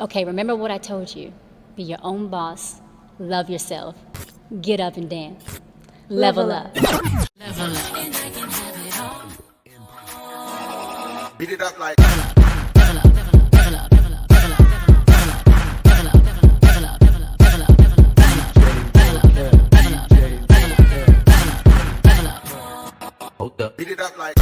Okay, remember what I told you. Be your own boss. Love yourself. Get up and dance. Level Level up. up. Beat it up like. Hold up. Beat it up like.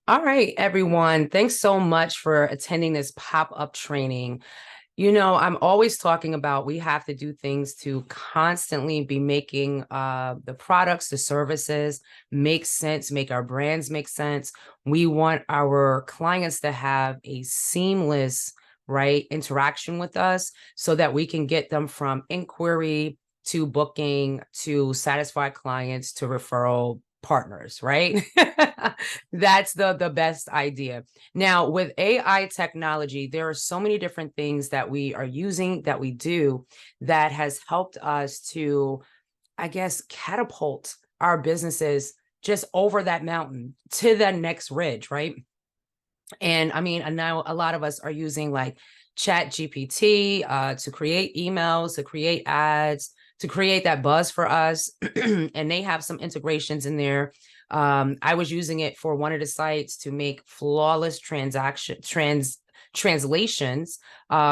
All right, everyone. Thanks so much for attending this pop-up training. I'm always talking about we have to do things to constantly be making the products, the services make sense, make our brands make sense. We want our clients to have a seamless, right, interaction with us so that we can get them from inquiry to booking to satisfied clients to referral partners, right? That's the best idea. Now, with AI technology, there are so many different things that we are using, that we do, that has helped us to, I guess, catapult our businesses just over that mountain to the next ridge, right? And I mean, and now a lot of us are using like Chat GPT to create emails, to create ads, to create that buzz for us. And they have some integrations in there. I was using it for one of the sites to make flawless translations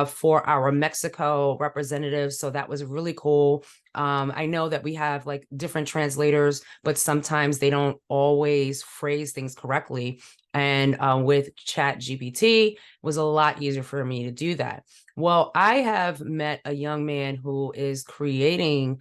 for our Mexico representatives. So that was really cool. I know that we have like different translators, but sometimes they don't always phrase things correctly. And with Chat GPT, it was a lot easier for me to do that. Well, I have met a young man who is creating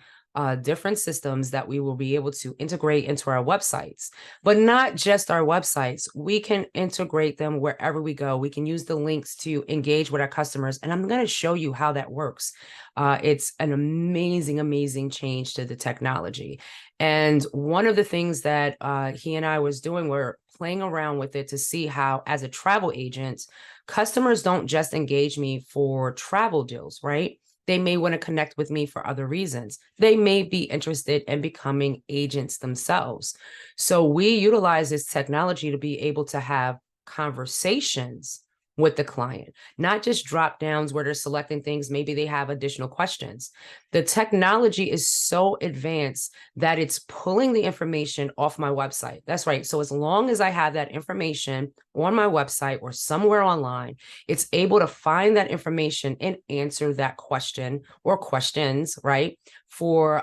different systems that we will be able to integrate into our websites, but not just our websites. We can integrate them wherever we go. We can use the links to engage with our customers. And I'm going to show you how that works. It's an amazing, amazing change to the technology. And one of the things that he and I was doing were playing around with it to see how, as a travel agent, customers don't just engage me for travel deals, right? They may want to connect with me for other reasons. They may be interested in becoming agents themselves. So we utilize this technology to be able to have conversations with the client, not just drop downs where they're selecting things. Maybe they have additional questions. The technology is so advanced that it's pulling the information off my website. That's right. So as long as I have that information on my website or somewhere online, it's able to find that information and answer that question or questions, right, for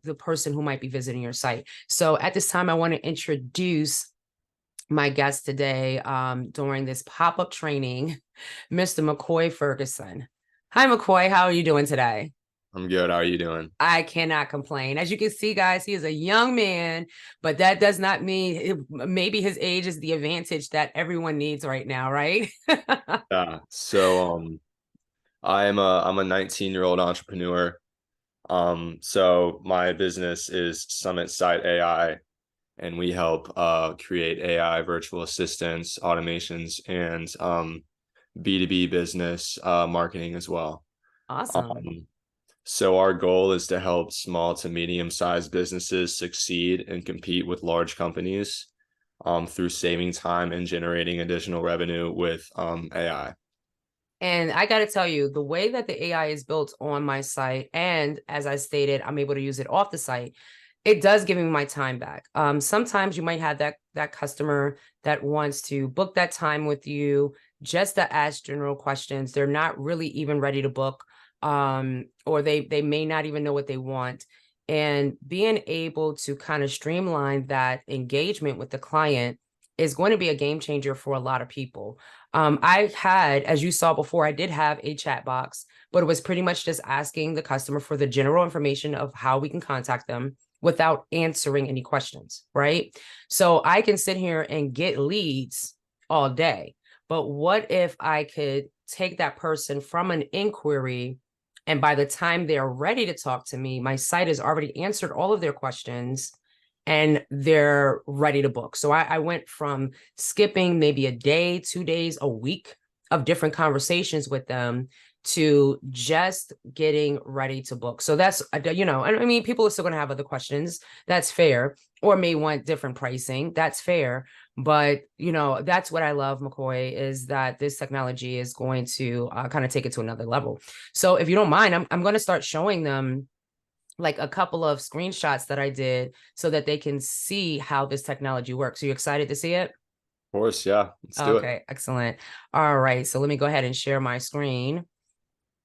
the person who might be visiting your site. So at this time, I want to introduce my guest today during this pop-up training, Mr. McCoy Ferguson. Hi, McCoy. How are you doing today? I'm good. How are you doing? I cannot complain. As you can see, guys, he is a young man, but that does not mean maybe his age is the advantage that everyone needs right now, right? Yeah. So I'm a 19-year-old entrepreneur. So my business is Summit Site AI, and we help create AI virtual assistants, automations, and B2B business marketing as well. Awesome. So our goal is to help small to medium-sized businesses succeed and compete with large companies through saving time and generating additional revenue with AI. And I got to tell you, the way that the AI is built on my site, and as I stated, I'm able to use it off the site, it does give me my time back. Sometimes you might have that customer that wants to book that time with you just to ask general questions. They're not really even ready to book, or they may not even know what they want. And being able to kind of streamline that engagement with the client is going to be a game changer for a lot of people. I had, as you saw before, I did have a chat box, but it was pretty much just asking the customer for the general information of how we can contact them without answering any questions, right? So I can sit here and get leads all day. But what if I could take that person from an inquiry, and by the time they're ready to talk to me, my site has already answered all of their questions and they're ready to book. So I went from skipping maybe a day, 2 days, a week of different conversations with them to just getting ready to book. So that's, I mean, people are still going to have other questions. That's fair. Or may want different pricing. That's fair. But, that's what I love, McCoy, is that this technology is going to kind of take it to another level. So if you don't mind, I'm going to start showing them like a couple of screenshots that I did so that they can see how this technology works. Are you excited to see it? Of course, yeah. Let's do it. Okay, excellent. All right, so let me go ahead and share my screen.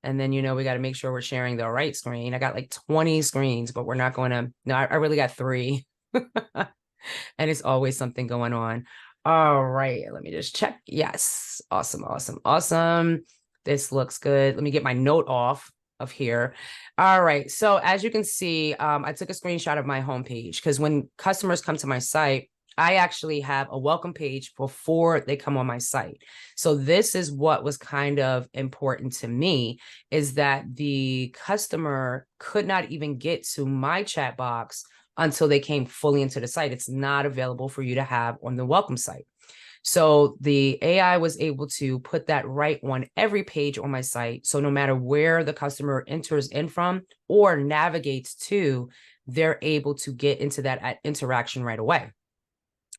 And then, we got to make sure we're sharing the right screen. I got like 20 screens, but we're not going to, no, I really got 3. And it's always something going on. All right, let me just check. Yes, awesome, awesome, awesome. This looks good. Let me get my note off of here. All right. So as you can see, I took a screenshot of my homepage because when customers come to my site, I actually have a welcome page before they come on my site. So this is what was kind of important to me, is that the customer could not even get to my chat box until they came fully into the site. It's not available for you to have on the welcome site. So the AI was able to put that right on every page on my site. So no matter where the customer enters in from or navigates to, they're able to get into that interaction right away.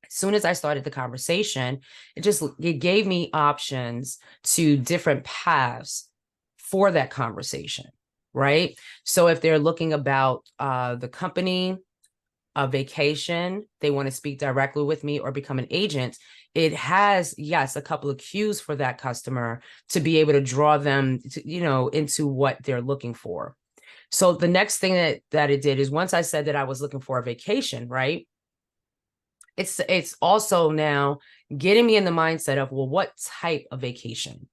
As soon as I started the conversation, it gave me options to different paths for that conversation, right? So if they're looking about the company, a vacation, they want to speak directly with me or become an agent, it has, yes, a couple of cues for that customer to be able to draw them to, into what they're looking for. So the next thing that it did is, once I said that I was looking for a vacation, right? It's also now getting me in the mindset of, well, what type of vacation?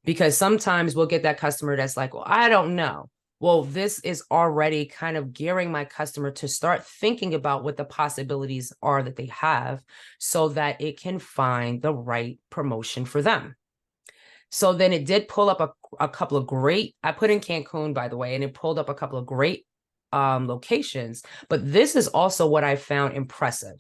Because sometimes we'll get that customer that's like, well, I don't know. Well, this is already kind of gearing my customer to start thinking about what the possibilities are that they have so that it can find the right promotion for them. So then it did pull up a couple of great, I put in Cancun, by the way, and it pulled up a couple of great locations. But this is also what I found impressive.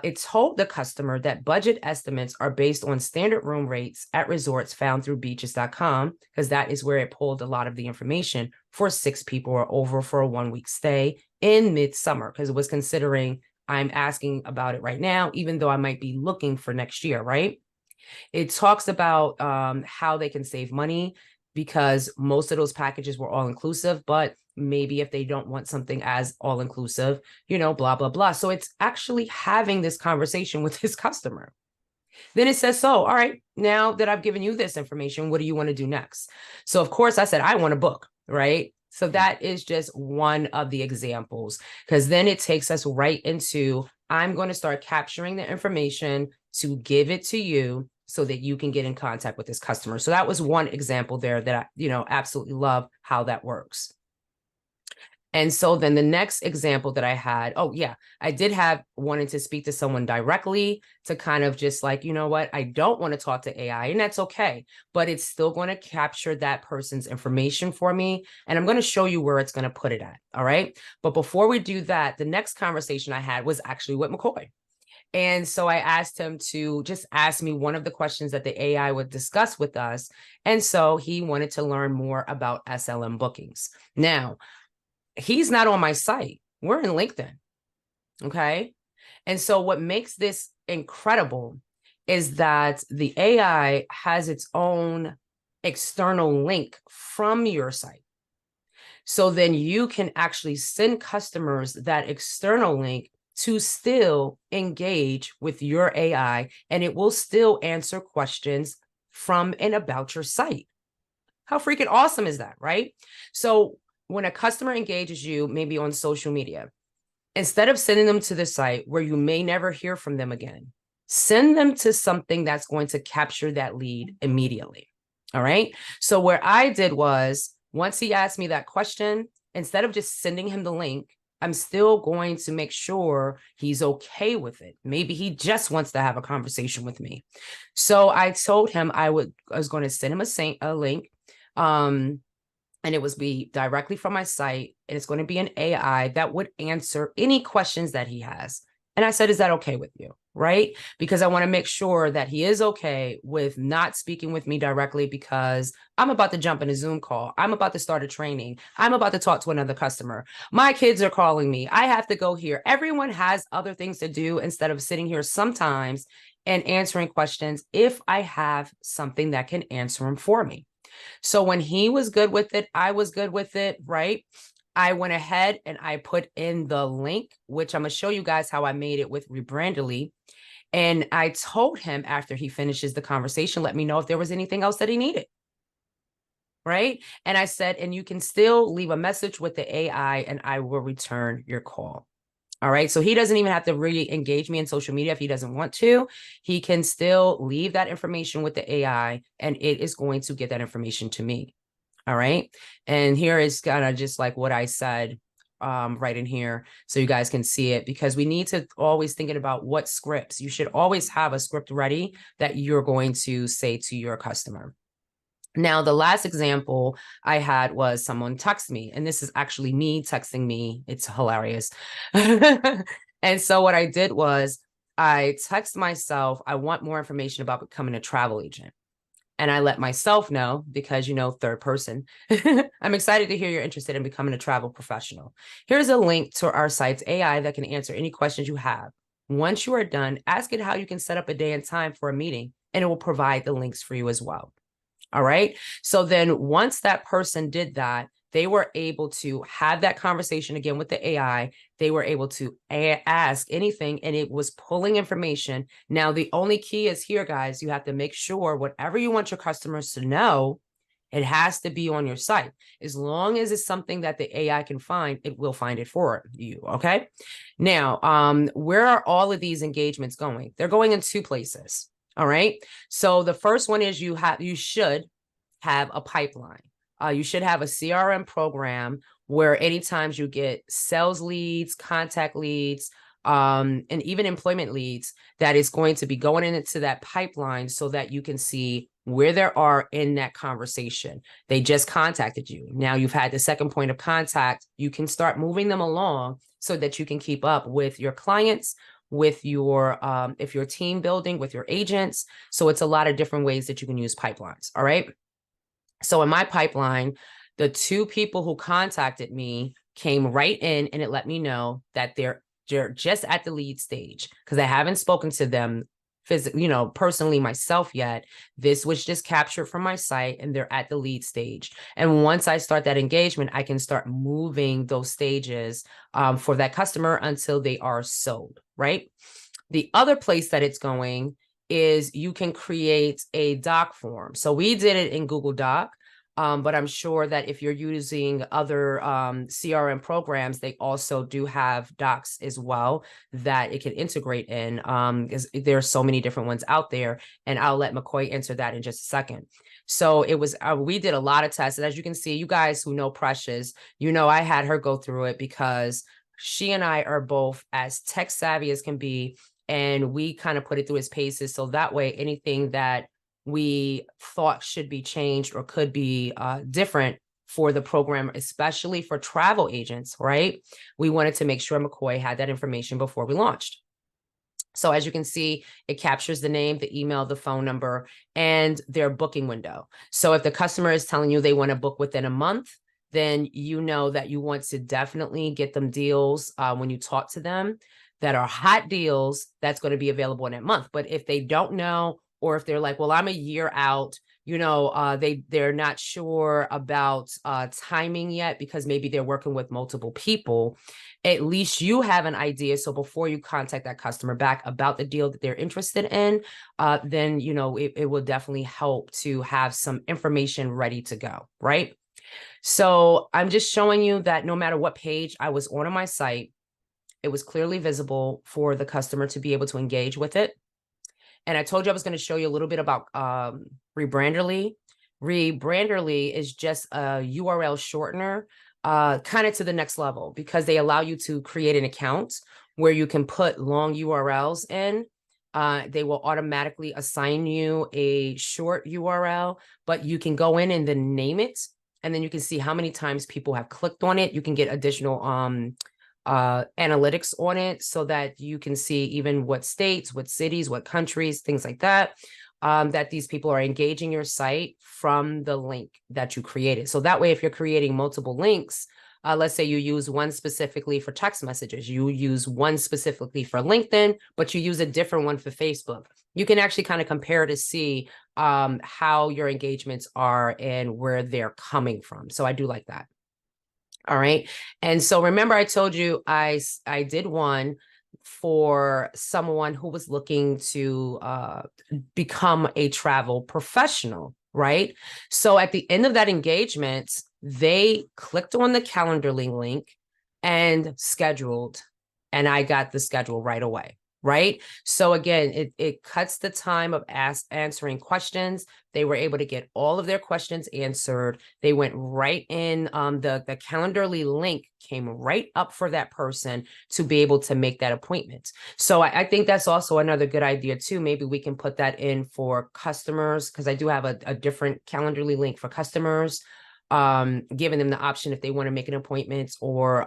It told the customer that budget estimates are based on standard room rates at resorts found through beaches.com, because that is where it pulled a lot of the information for 6 people or over for a 1-week stay in midsummer, because it was considering I'm asking about it right now, even though I might be looking for next year, right? It talks about how they can save money because most of those packages were all inclusive, but maybe if they don't want something as all inclusive, blah, blah, blah. So it's actually having this conversation with his customer. Then it says, so, all right, now that I've given you this information, what do you want to do next? So of course I said, I want a book, right? So that is just one of the examples, because then it takes us right into, I'm going to start capturing the information to give it to you so that you can get in contact with this customer. So that was one example there that I, absolutely love how that works. And so then the next example that I had, I did have wanted to speak to someone directly to kind of just like, you know what, I don't want to talk to AI, and that's okay, but it's still going to capture that person's information for me. And I'm going to show you where it's going to put it at. All right. But before we do that, the next conversation I had was actually with McCoy. And so I asked him to just ask me one of the questions that the AI would discuss with us. And so he wanted to learn more about SLM bookings. Now, he's not on my site. We're in LinkedIn. Okay. And so what makes this incredible is that the AI has its own external link from your site. So then you can actually send customers that external link to still engage with your AI, and it will still answer questions from and about your site. How freaking awesome is that, right? So when a customer engages you, maybe on social media, instead of sending them to the site where you may never hear from them again, send them to something that's going to capture that lead immediately. All right. So what I did was, once he asked me that question, instead of just sending him the link, I'm still going to make sure he's okay with it. Maybe he just wants to have a conversation with me. So I told him I was going to send him a link. And it was be directly from my site. And it's going to be an AI that would answer any questions that he has. And I said, is that okay with you? Right? Because I want to make sure that he is okay with not speaking with me directly, because I'm about to jump in a Zoom call. I'm about to start a training. I'm about to talk to another customer. My kids are calling me. I have to go here. Everyone has other things to do instead of sitting here sometimes and answering questions if I have something that can answer them for me. So when he was good with it, I was good with it, right? I went ahead and I put in the link, which I'm going to show you guys how I made it with Rebrandly. And I told him after he finishes the conversation, let me know if there was anything else that he needed. Right? And I said, and you can still leave a message with the AI and I will return your call. All right. So he doesn't even have to really engage me in social media if he doesn't want to. He can still leave that information with the AI and it is going to get that information to me. All right. And here is kind of just like what I said right in here so you guys can see it, because we need to always thinking about what scripts. You should always have a script ready that you're going to say to your customer. Now, the last example I had was someone text me, and this is actually me texting me. It's hilarious. And so what I did was I text myself, I want more information about becoming a travel agent. And I let myself know because, you know, third person. I'm excited to hear you're interested in becoming a travel professional. Here's a link to our site's AI that can answer any questions you have. Once you are done, ask it how you can set up a day and time for a meeting, and it will provide the links for you as well. All right. So then once that person did that, they were able to have that conversation again with the AI. They were able to ask anything and it was pulling information. Now, the only key is here, guys, you have to make sure whatever you want your customers to know, it has to be on your site. As long as it's something that the AI can find, it will find it for you. Okay. Now, where are all of these engagements going? They're going in two places. All right. So the first one is you should have a pipeline. You should have a CRM program where anytime you get sales leads, contact leads, and even employment leads, that is going to be going into that pipeline so that you can see where they are in that conversation. They just contacted you. Now you've had the second point of contact. You can start moving them along so that you can keep up with your clients, with your if you're team building with your agents. So it's a lot of different ways that you can use pipelines. All right. So in my pipeline, the two people who contacted me came right in and it let me know that they're just at the lead stage because I haven't spoken to them physically, personally myself yet. This was just captured from my site and they're at the lead stage. And once I start that engagement, I can start moving those stages for that customer until they are sold, right? The other place that it's going is you can create a doc form. So we did it in Google Doc, but I'm sure that if you're using other CRM programs, they also do have docs as well that it can integrate in, because there are so many different ones out there. And I'll let McCoy answer that in just a second. So it was, we did a lot of tests. And as you can see, you guys who know Precious, I had her go through it because she and I are both as tech savvy as can be. And we kind of put it through its paces. So that way, anything that we thought should be changed or could be different for the program, especially for travel agents, right? We wanted to make sure McCoy had that information before we launched. So as you can see, it captures the name, the email, the phone number, and their booking window. So if the customer is telling you they want to book within a month, then you know that you want to definitely get them deals when you talk to them that are hot deals that's going to be available in that month. But if they don't know, or if they're like, well, I'm a year out, they're not sure about timing yet because maybe they're working with multiple people, at least you have an idea. So before you contact that customer back about the deal that they're interested in, then, it will definitely help to have some information ready to go, right? So I'm just showing you that no matter what page I was on my site, it was clearly visible for the customer to be able to engage with it. And I told you I was going to show you a little bit about Rebranderly. Rebranderly is just a URL shortener, kind of to the next level, because they allow you to create an account where you can put long URLs in. They will automatically assign you a short URL, but you can go in and then name it. And then you can see how many times people have clicked on it. You can get additional analytics on it so that you can see even what states, what cities, what countries, things like that, that these people are engaging your site from the link that you created. So that way, if you're creating multiple links, let's say you use one specifically for text messages, you use one specifically for LinkedIn, but you use a different one for Facebook. You can actually kind of compare to see how your engagements are and where they're coming from. So I do like that. All right. And so remember, I told you I did one for someone who was looking to become a travel professional, right? So at the end of that engagement, they clicked on the Calendarly link and scheduled and I got the schedule right away. Right. So again, it cuts the time of answering questions. They were able to get all of their questions answered. They went right in. The Calendarly link came right up for that person to be able to make that appointment. So I think that's also another good idea too. Maybe we can put that in for customers, because I do have a different Calendarly link for customers, giving them the option if they want to make an appointment, or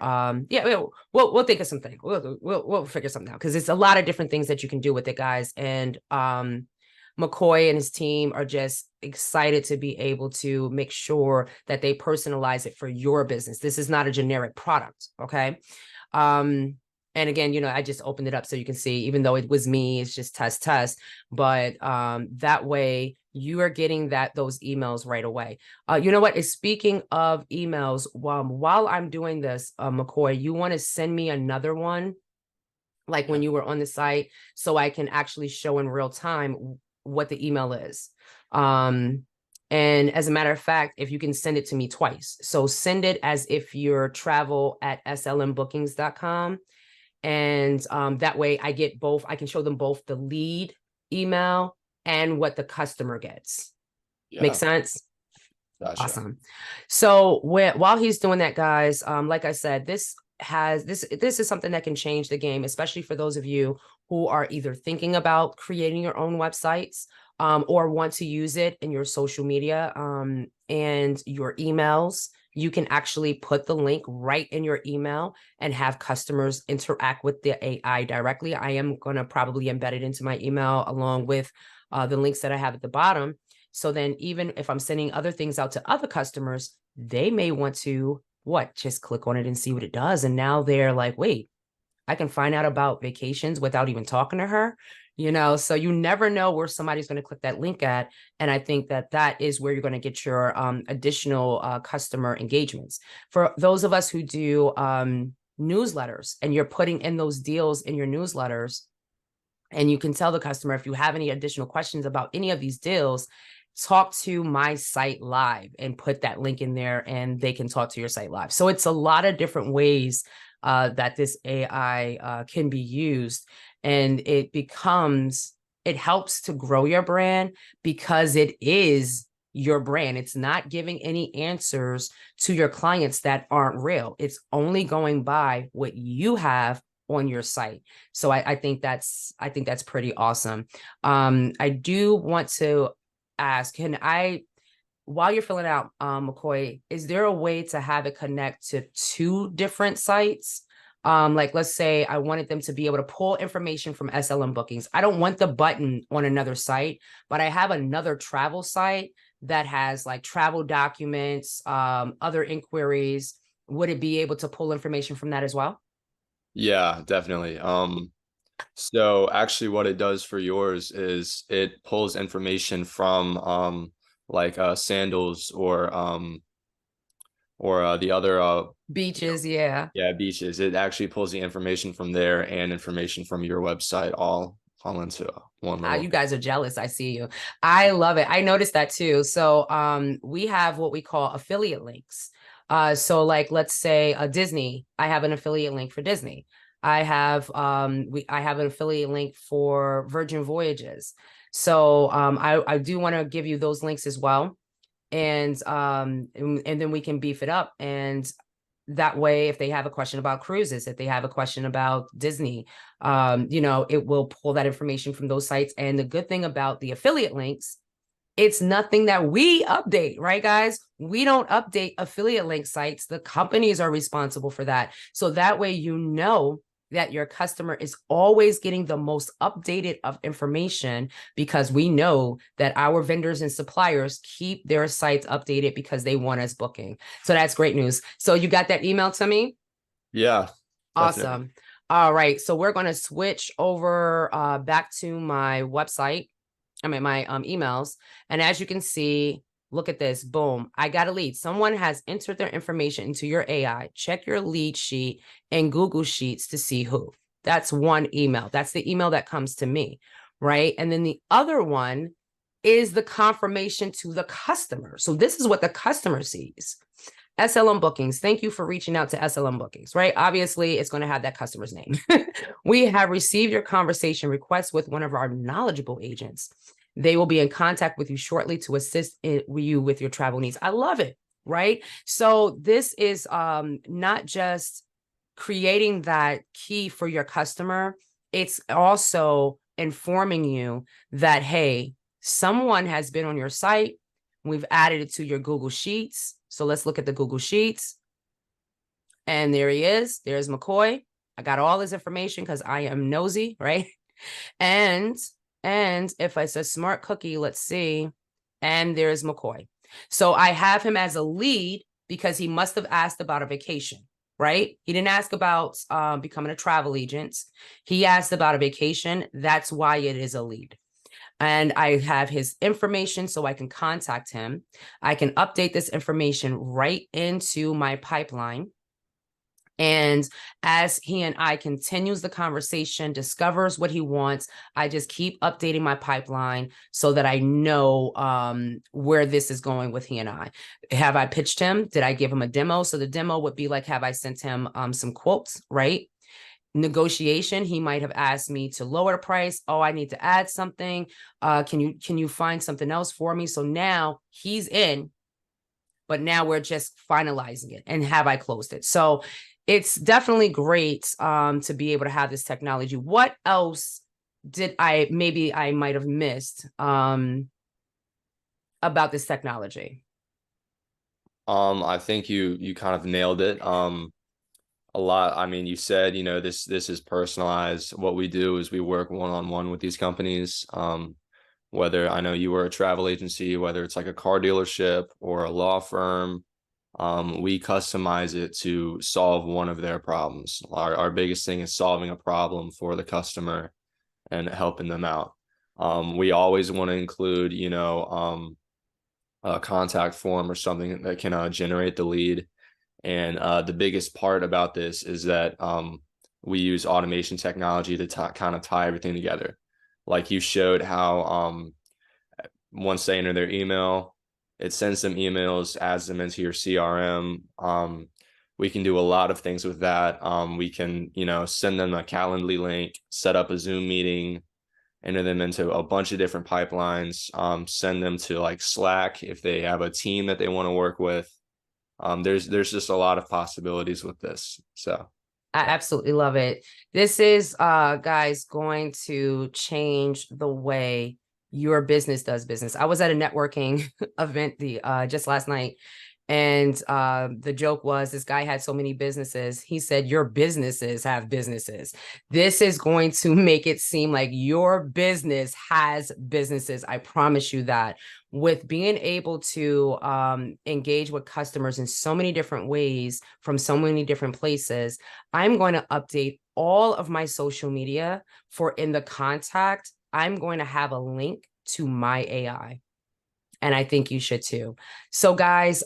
we'll think of something. We'll figure something out, because it's a lot of different things that you can do with it, guys. And McCoy and his team are just excited to be able to make sure that they personalize it for your business. This is not a generic product. Okay. And again, I just opened it up so you can see, even though it was me, it's just test, but that way you are getting those emails right away. You know what? Speaking of emails, while I'm doing this, McCoy, you want to send me another one, like when you were on the site, so I can actually show in real time what the email is. And as a matter of fact, if you can send it to me twice, so send it as if you're travel@slmbookings.com. And that way I get both. I can show them both the lead email and what the customer gets. Make sense? Gotcha. Awesome. So while he's doing that, guys, like I said, this is something that can change the game, especially for those of you who are either thinking about creating your own websites, or want to use it in your social media, and your emails. You can actually put the link right in your email and have customers interact with the AI directly. I am going to probably embed it into my email along with the links that I have at the bottom. So then even if I'm sending other things out to other customers, they may want to just click on it and see what it does. And now they're like, wait, I can find out about vacations without even talking to her. So you never know where somebody's going to click that link at. And I think that is where you're going to get your additional customer engagements. For those of us who do newsletters, and you're putting in those deals in your newsletters, and you can tell the customer, if you have any additional questions about any of these deals, talk to my site live, and put that link in there, and they can talk to your site live. So it's a lot of different ways that this AI can be used. And it helps to grow your brand, because it is your brand. It's not giving any answers to your clients that aren't real. It's only going by what you have on your site. So I think that's pretty awesome. I do want to ask, while you're filling out, McCoy, is there a way to have it connect to 2 different sites? Like, let's say I wanted them to be able to pull information from SLM bookings. I don't want the button on another site, but I have another travel site that has like travel documents, other inquiries. Would it be able to pull information from that as well? Yeah, definitely. So actually what it does for yours is it pulls information from like sandals, or the other Beaches, yeah. beaches. It actually pulls the information from there and information from your website all into one little. You guys are jealous. I see you. I love it. I noticed that too. So we have what we call affiliate links. So like, let's say Disney, I have an affiliate link for Disney. I have I have an affiliate link for Virgin Voyages. So I do want to give you those links as well. And then we can beef it up. And that way, if they have a question about cruises, if they have a question about Disney, it will pull that information from those sites. And the good thing about the affiliate links, it's nothing that we update, right, guys? We don't update affiliate link sites. The companies are responsible for that. So that way, that your customer is always getting the most updated of information, because we know that our vendors and suppliers keep their sites updated because they want us booking. So that's great news. So you got that email to me? Yeah. Awesome. Definitely. All right. So we're going to switch over back to my website. My emails. And as you can see, look at this. Boom. I got a lead. Someone has entered their information into your AI. Check your lead sheet and Google Sheets to see who. That's one email. That's the email that comes to me, right? And then the other one is the confirmation to the customer. So this is what the customer sees. SLM Bookings. Thank you for reaching out to SLM Bookings, right? Obviously, it's going to have that customer's name. We have received your conversation request with one of our knowledgeable agents. They will be in contact with you shortly to assist you with your travel needs. I love it, right? So this is not just creating that key for your customer. It's also informing you that, hey, someone has been on your site. We've added it to your Google Sheets. So let's look at the Google Sheets. And there he is. There's McCoy. I got all his information because I am nosy, right? And if it's a smart cookie, let's see. And there's McCoy. So I have him as a lead because he must have asked about a vacation, right? He didn't ask about becoming a travel agent. He asked about a vacation. That's why it is a lead. And I have his information so I can contact him. I can update this information right into my pipeline. And as he and I continues the conversation, discovers what he wants, I just keep updating my pipeline so that I know where this is going with he and I. Have I pitched him? Did I give him a demo? So the demo would be like, have I sent him some quotes, right? Negotiation, he might have asked me to lower the price. Oh, I need to add something. Can you find something else for me? So now he's in, but now we're just finalizing it. And have I closed it? So it's definitely great to be able to have this technology. What else did I might have missed about this technology? I think you kind of nailed it. A lot. I mean, you said, this is personalized. What we do is we work one-on-one with these companies. Whether I know you were a travel agency, whether it's like a car dealership or a law firm, we customize it to solve one of their problems. Our biggest thing is solving a problem for the customer and helping them out. We always want to include, a contact form or something that can generate the lead. And the biggest part about this is that we use automation technology to kind of tie everything together. Like you showed how once they enter their email, it sends them emails, adds them into your CRM. We can do a lot of things with that. We can, send them a Calendly link, set up a Zoom meeting, enter them into a bunch of different pipelines, send them to like Slack if they have a team that they want to work with. There's just a lot of possibilities with this. So I absolutely love it. This is guys going to change the way your business does business. I was at a networking event just last night, and the joke was this guy had so many businesses. He said, your businesses have businesses. This is going to make it seem like your business has businesses. I promise you that. With being able to engage with customers in so many different ways from so many different places, I'm going to update all of my social media for in the contact. I'm going to have a link to my AI. And I think you should too. So guys,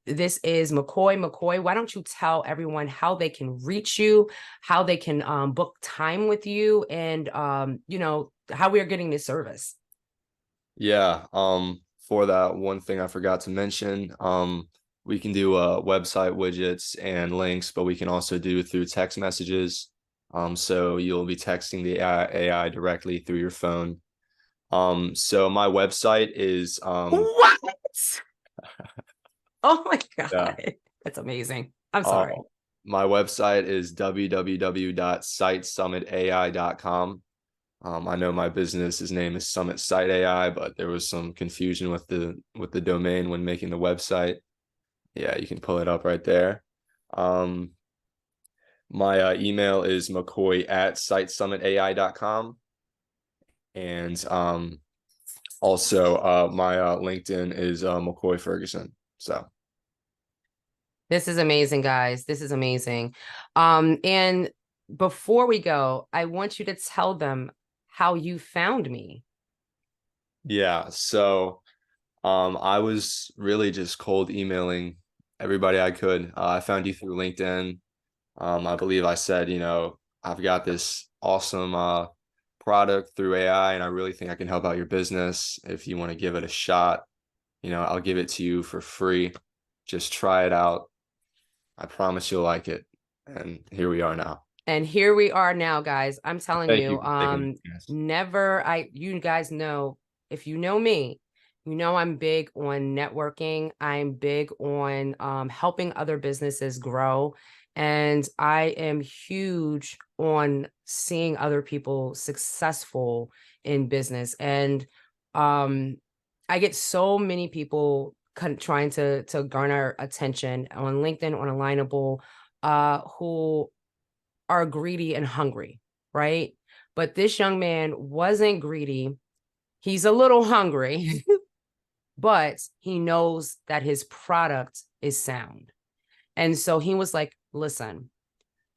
this is McCoy. McCoy, why don't you tell everyone how they can reach you, how they can book time with you, and how we are getting this service. yeah, for that one thing I forgot to mention, we can do website widgets and links, but we can also do through text messages. So you'll be texting the AI directly through your phone. So my website is What? Oh my God. Yeah. That's amazing. I'm sorry. My website is www.sitesummitai.com. I know my business's name is Summit Site AI, but there was some confusion with the domain when making the website. Yeah, you can pull it up right there. My email is mccoy@sitesummitai.com. And also my LinkedIn is McCoy Ferguson. So This is amazing, guys. This is amazing. And before we go, I want you to tell them how you found me. yeah, so I was really just cold emailing everybody I could. I found you through LinkedIn. I believe I said, I've got this awesome product through AI, and I really think I can help out your business. If you want to give it a shot, I'll give it to you for free. Just try it out. I promise you'll like it. And here we are now. And here we are now, guys. I'm telling Thank you, you for taking the chance. you guys know, if you know me, you know I'm big on networking. I'm big on helping other businesses grow. And I am huge on seeing other people successful in business. And I get so many people trying to garner attention on LinkedIn, on Alignable, who are greedy and hungry, right? But this young man wasn't greedy. He's a little hungry, but he knows that his product is sound. And so he was like, listen,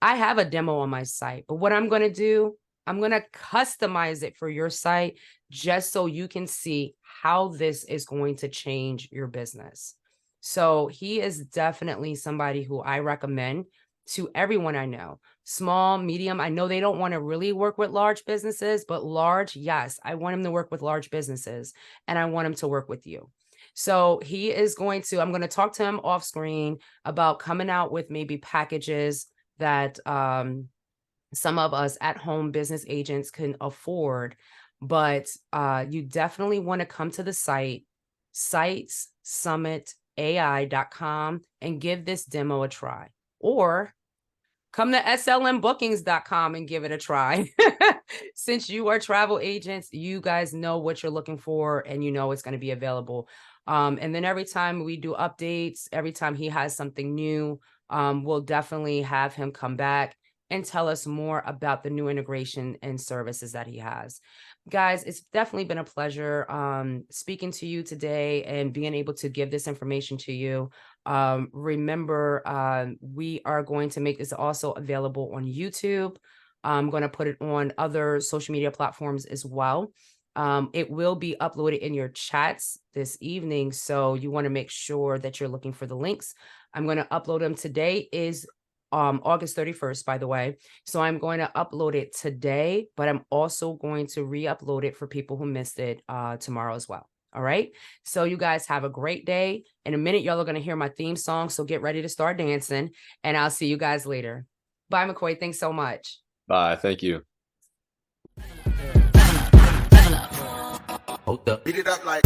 I have a demo on my site, but what I'm going to do, I'm going to customize it for your site just so you can see how this is going to change your business. So he is definitely somebody who I recommend to everyone I know. Small, medium. I know they don't want to really work with large businesses, but large, yes, I want him to work with large businesses and I want him to work with you. So he is going to, I'm going to talk to him off screen about coming out with maybe packages that some of us at home business agents can afford. But you definitely want to come to the site, sitessummitai.com, and give this demo a try. Or come to slmbookings.com and give it a try. Since you are travel agents, you guys know what you're looking for and you know it's going to be available. And then every time we do updates, every time he has something new, we'll definitely have him come back and tell us more about the new integration and services that he has. Guys, it's definitely been a pleasure speaking to you today and being able to give this information to you. Remember, we are going to make this also available on YouTube. I'm going to put it on other social media platforms as well. It will be uploaded in your chats this evening, so you want to make sure that you're looking for the links. I'm going to upload them. Today is August 31st, by the way. So I'm going to upload it today, but I'm also going to re-upload it for people who missed it tomorrow as well. All right. So you guys have a great day. In a minute, y'all are going to hear my theme song. So get ready to start dancing and I'll see you guys later. Bye, McCoy. Thanks so much. Bye. Thank you. Beat it up like